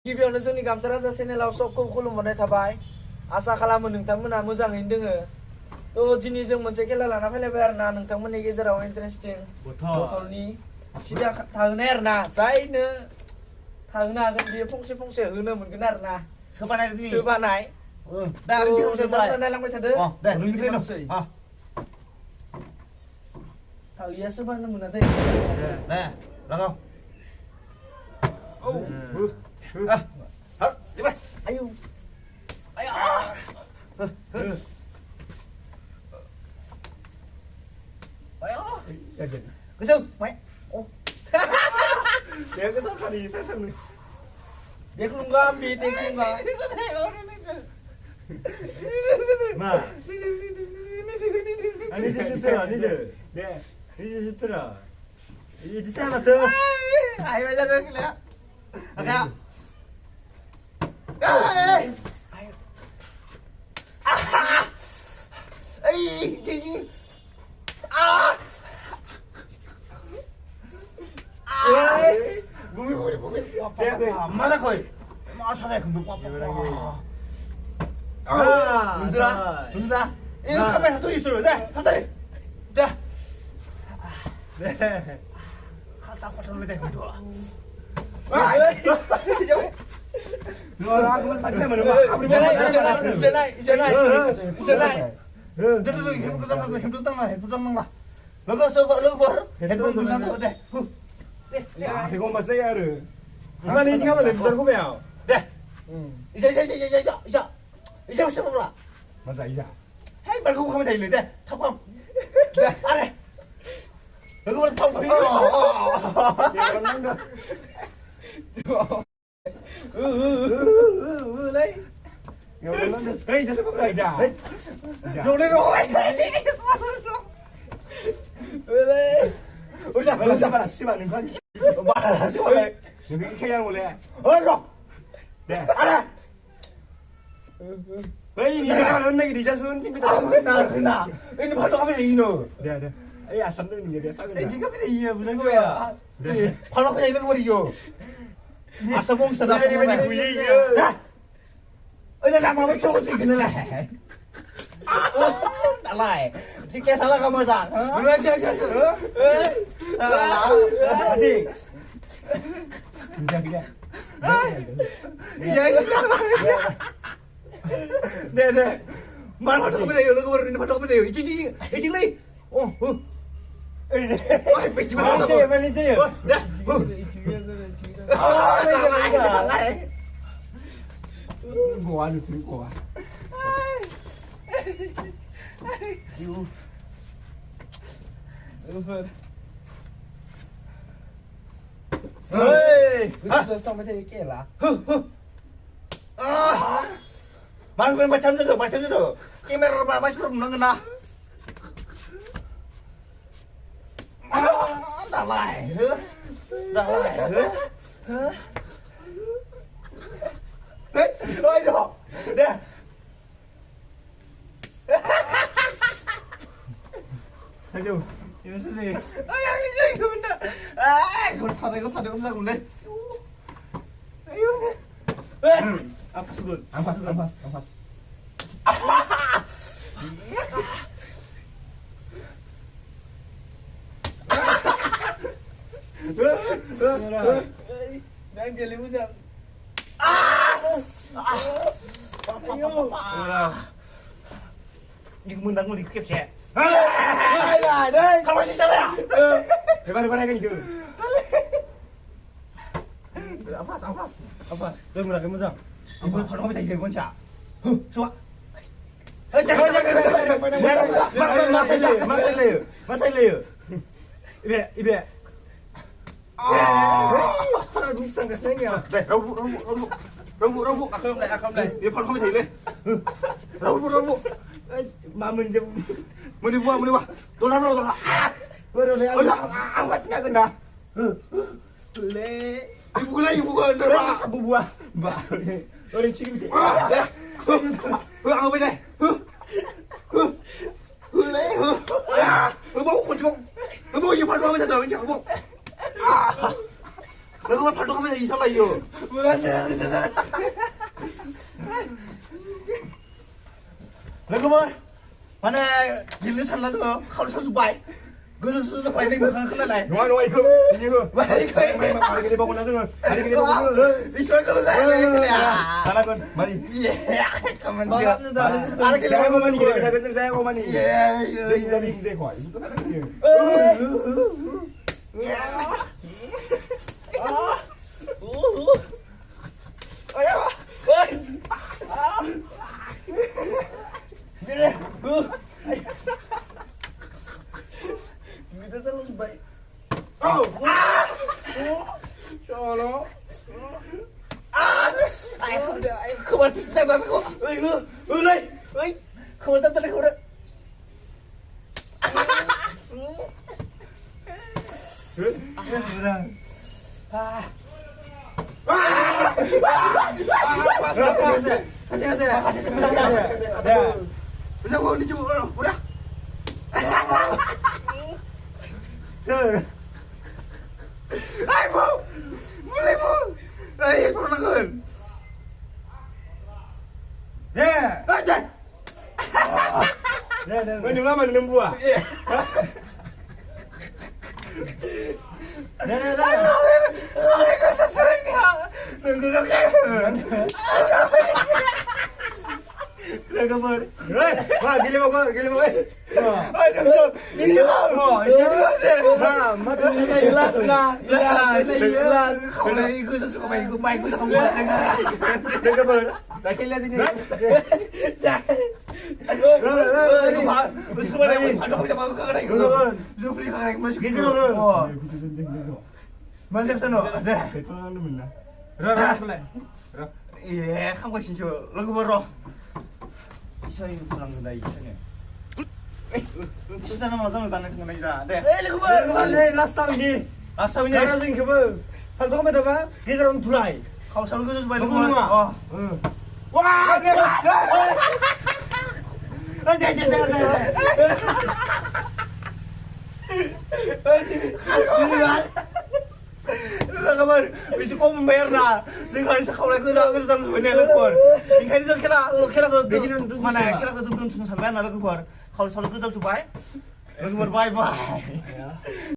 गिबियावनो जोंनि गामसा राजा चेनेलाव सबखौ खुलुमहरनाय थाबाय आसा खालामो नोंथांमोना मोजाङैनो दोङो थ' दिनै जों मोनसे खेला लाना फैलायबाय आरोना नोंथांमोननि गेजेराव इन्टारेस्टिं बथलनि सिदा थाहोनाय आरोना जायनो थाहोनो हागोन बेयो फंसे फंसे होनो मोनगोन आरोना सोबानाय दा नोंथांमोना नायलांबाय थादो दे नोंनिफ्रायनो थालिया सोबानो मोना दै दे लागाव ayo ayo ayo cái sưng mày Dia ke sana di saya sana. dia kelungga ambil dia kelungga Ma. Ani di situ lah, ni dia. Dia, ni di situ lah. Ini di sana tu. ai bây giờ được cái lẽ ok ấy chị mà ra khỏi mà sao này không được 눈들아 눈들아 이거 카메라 또 있어 네 탑다리 네 딱 patron 돼 그거 좋아 Aku mesti tak mana mak. 힘들다 너가 서버 러버 핸드폰 눌러도 돼 Ya, aku masih ada. Mana ini kamu lebih teruk ya? 네 이제 무슨 거라 Masa iya. 헤이 말고 가면 되는데 탑감 안해 너가 뭐 탑감 Ya kan nanda. lấy Ya kan nanda. Hei, jangan sampai aja. rồi đây rồi lấy 오자 Mana siapa siapa nih kan? 말아 Siapa? Ini kayak boleh. 어서 Ya. 안해 Hei, ini jangan lagi di jasun tinggi tak. 그나 ini 바로 가면 이노 Dia ada. Eh, asam tu ni dia asam. ini kan beda iya bener gue ya 바로 그냥 이런 거 버리죠 아싸 봉사 나 Ini mana kuyi ya? 어디 가면 왜 저거 찍는 래 달라이 찍게 살아가 뭐자 bener aja Hadi. Kerja kerja. 네네 말 바로 가면 돼요 너가 버리는 바로 가면 돼요 이찍 리 Ini. 어이 뺏지 마 Mana dia? Mana dia? 네 달라이 Gua ada sini gua. 에이 terus sampai tadi kela 말 그냥 맞춰줘 게임을 봐 맛이 없는 거나 달라이 어이 너 네 Aduh. Ini sini. 이거 뭔데 이거 사다 엄마 그래 Ampas dulu. Ampas. đang chơi liễu chân 이거 문 닫고 이거 캡체 này đây 가만히 있잖아 Depan kan itu. 아파스 Dah mula kemusang. 이거 바로 가면 돼 이거 뭔지야 좋아 Jangan. Masalah. Ibe. Sana bisa nggak setengah? 네 러브 không này 얘 바로 가면 돼 러브 Mamun je. 머리 봐 놀아 Baru le. 아무것도 나 근다 Le. 이부가 놀아 Buah. Ba. Orang cium dia. 아무 돼 먹고 뭐 이거 바로 하면 된다 왠지 뭐 लोगोफोर फाल्थु खामानि जायो सालायो लोगोफोर माने गेलेनो सानला जोङो खावलाय साजोब्बाय गोजौसो जोब्बाय नै मोखां खोनालाय नङा नङा इखौ इनिखौ आरो गेलेबावगोन ना जोङो आरो गेलेबावगोन इसिबां गोलाव जाया जालागोन मानि आरो गेलेबावगोन मानि गेलेबाय थागोन जों जायागौ मानि जों जायखौ 그만 진짜 나고 으이 그만 딴딴해 그만 Jangan ni cuma udah. Ay bu, mulai bu. Ay kurang kan. Aja. Mana lama ni buah. Ay kasi sering ka. Nanggugat ka. Legambar. Wah, gila bagus, gila bagus. Ay, ini mati ni Ilas na. Ilas. Kalau ikut sesuatu main ikut main ikut sama buat dengan. Legambar. Tak kira sini. Masuk sana. Ada. Betul kan lu mana? Iya, kamu sih lagu baru. 이천이 돌아간다 이천이. 진짜 나 맞아는 다는 거 아니다. 네. lagu baru. Last time ni. 아싸우니. Karena kau kalau kau berapa? Kita orang tulai. Kau selalu khusus balik Lagu mana? Oh. Wah, Lagamar, bisa kau membayar na. Jangan harus kau lagi ke sana sebenarnya lagamar. Ikan itu kira mana kira tu belum sampai na lagamar. Kau selalu ke sana supaya lagamar bye bye.